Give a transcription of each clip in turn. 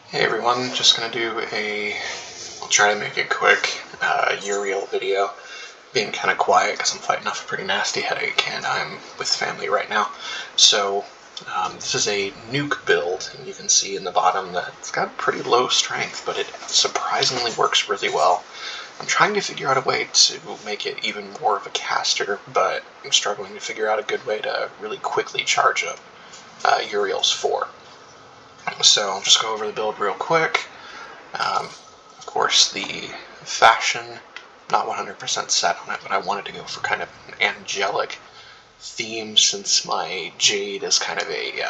Hey everyone, just gonna do I'll try to make it quick, Uriel video. Being kind of quiet because I'm fighting off a pretty nasty headache and I'm with family right now. So, this is a Nuke build, and you can see in the bottom that it's got pretty low strength, but it surprisingly works really well. I'm trying to figure out a way to make it even more of a caster, but I'm struggling to figure out a good way to really quickly charge up Uriel's 4. So I'll just go over the build real quick. Of course, the fashion, not 100% set on it, but I wanted to go for kind of an angelic theme since my Jade is kind of a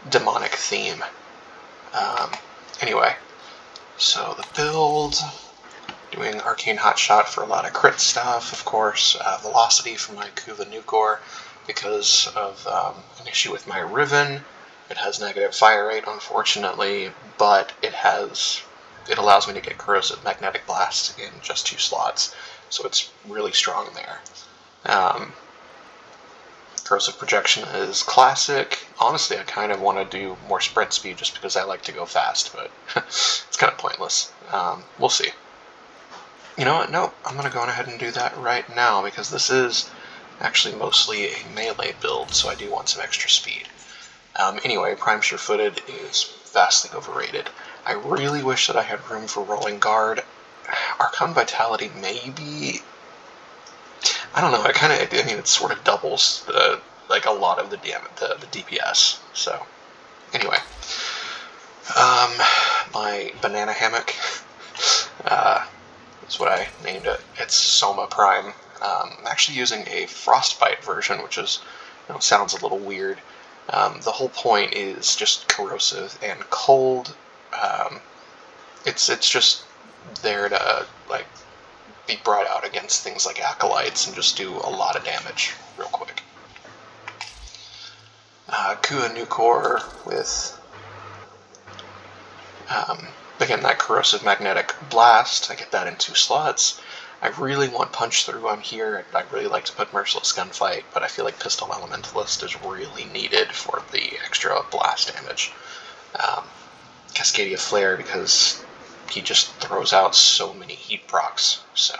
demonic theme. Anyway, so the build, doing Arcane Hotshot for a lot of crit stuff, of course, Velocity for my Kuva Nuke because of an issue with my Riven. It has negative fire rate, unfortunately, but it allows me to get Corrosive Magnetic Blast in just 2 slots, so it's really strong there. Corrosive Projection is classic. Honestly, I kind of want to do more sprint speed just because I like to go fast, but it's kind of pointless. We'll see. You know what? No, I'm going to go on ahead and do that right now because this is actually mostly a melee build, so I do want some extra speed. Anyway, Prime Sure-Footed is vastly overrated. I really wish that I had room for Rolling Guard. Archon Vitality maybe... I don't know, it sort of doubles like a lot of the DPS. So, anyway. My Banana Hammock is what I named it. It's Soma Prime. I'm actually using a Frostbite version, which is, sounds a little weird. The whole point is just corrosive and cold. It's just there to be brought out against things like acolytes and just do a lot of damage real quick. Kuva Nuke with again that corrosive magnetic blast. I get that in 2 slots. I really want Punch Through on here. I'd really like to put Merciless Gunfight, but I feel like Pistol Elementalist is really needed for the extra blast damage. Cascadia Flare, because he just throws out so many heat procs. So,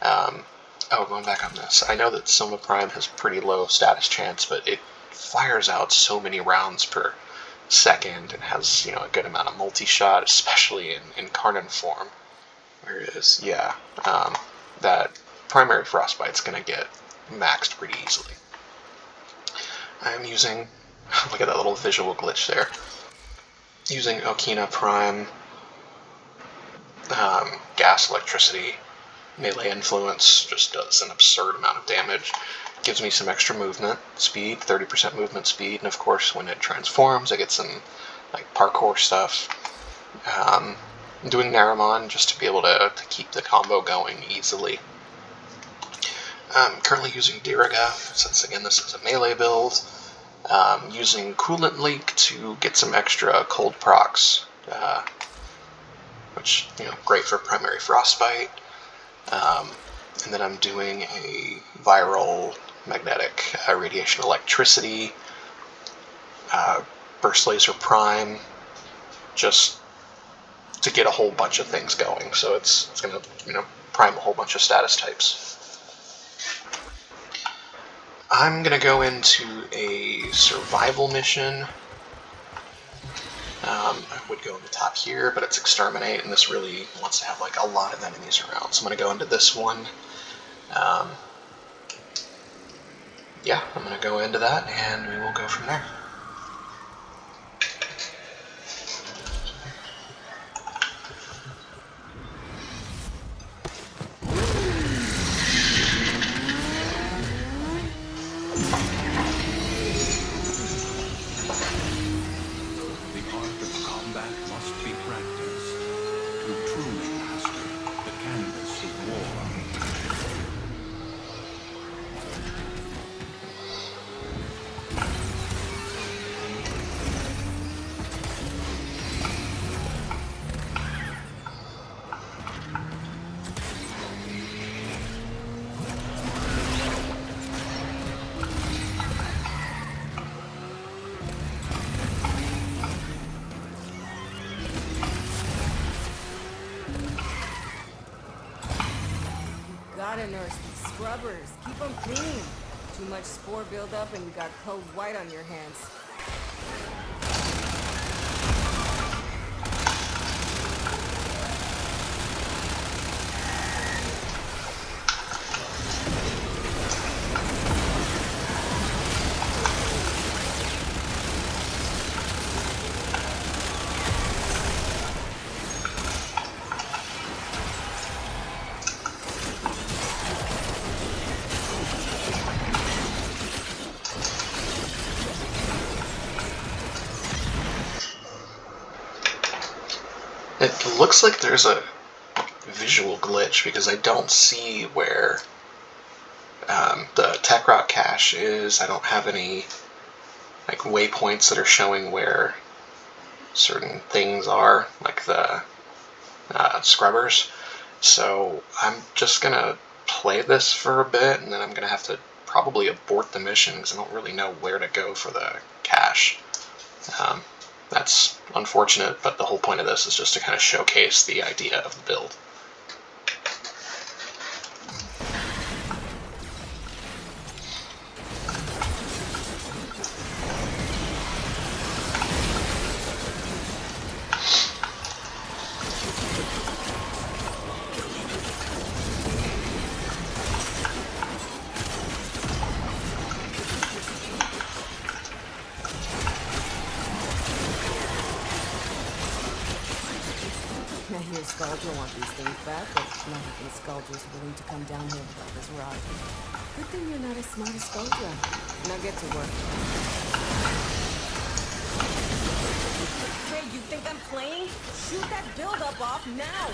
going back on this, I know that Soma Prime has pretty low status chance, but it fires out so many rounds per second and has, a good amount of multi-shot, especially in Karnan form. Whereas, that primary Frostbite's going to get maxed pretty easily. I'm using, look at that little visual glitch there, using Okina Prime, Gas Electricity, Melee Influence, just does an absurd amount of damage, gives me some extra movement speed, 30% movement speed, and of course when it transforms I get some parkour stuff. I'm doing Naramon just to be able to keep the combo going easily. I'm currently using Diriga, since again this is a melee build. Using Coolant Leak to get some extra cold procs, which, great for primary Frostbite. And then I'm doing a Viral Magnetic Radiation Electricity, Burst Laser Prime, just to get a whole bunch of things going. So it's going to, prime a whole bunch of status types. I'm going to go into a survival mission. I would go in the top here, but it's Exterminate, and this really wants to have a lot of enemies around. So I'm going to go into this one. I'm going to go into that, and we will go from there. Thirsty scrubbers. Keep them clean. Too much spore buildup and you got code white on your hands. It looks like there's a visual glitch because I don't see where the tech rock cache is. I don't have any like waypoints that are showing where certain things are, like the scrubbers. So I'm just gonna play this for a bit, and then I'm gonna have to probably abort the mission because I don't really know where to go for the cache. That's unfortunate, but the whole point of this is just to kind of showcase the idea of the build. I hear Skuldra want these things back, but not even Skuldра's willing to come down here without this rod. Good thing you're not as smart as Skuldra. Now get to work. Hey, you think I'm playing? Shoot that build-up off now!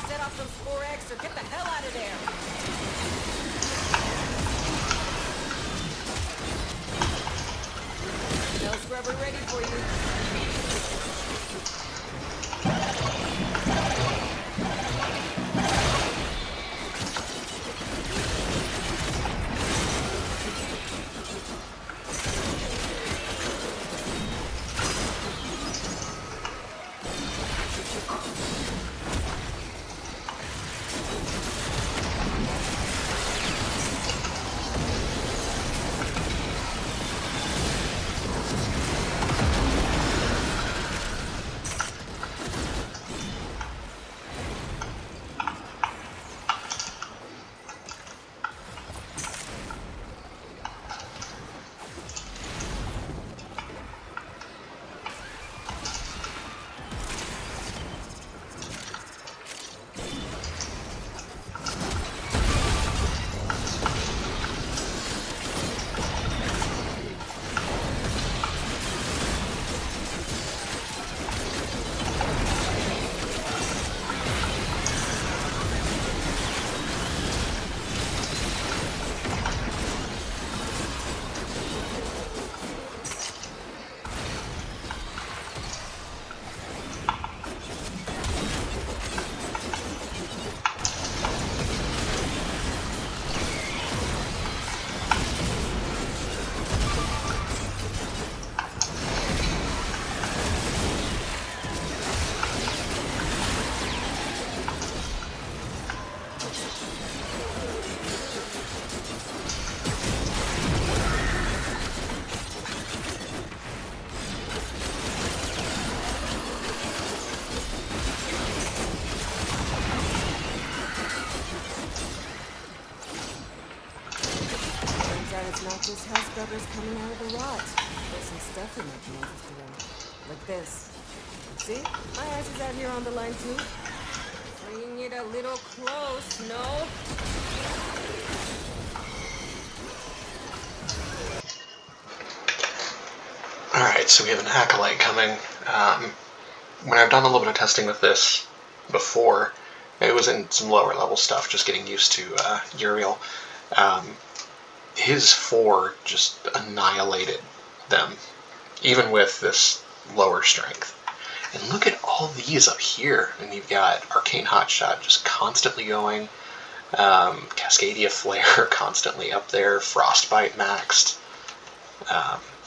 Set off some spore X or get the hell out of there! No scrubber ready for you. scrubbers coming out of the rot. There's some stuff you might be interested in. Like this. See? My ass is out here on the line too. Playing it a little close, no? Alright, so we have an acolyte coming. When I've done a little bit of testing with this before, it was in some lower level stuff, just getting used to Uriel. His 4 just annihilated them, even with this lower strength. And look at all these up here. And you've got Arcane Hotshot just constantly going, Cascadia Flare constantly up there, Frostbite maxed.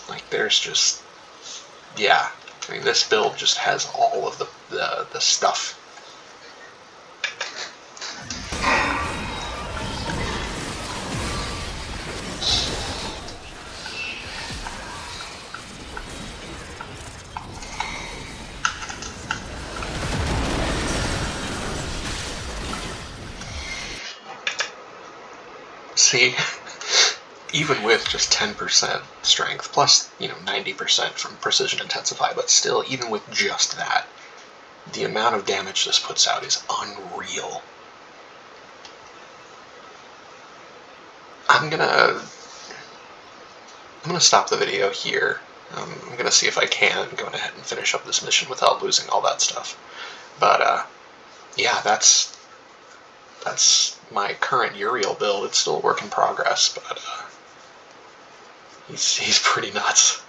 Like, there's just, yeah. I mean, this build just has all of the stuff. See, even with just 10% strength, plus, 90% from Precision Intensify, but still, even with just that, the amount of damage this puts out is unreal. I'm gonna stop the video here. I'm gonna see if I can go ahead and finish up this mission without losing all that stuff. But, yeah, that's my current Uriel build. It's still a work in progress, but he's pretty nuts.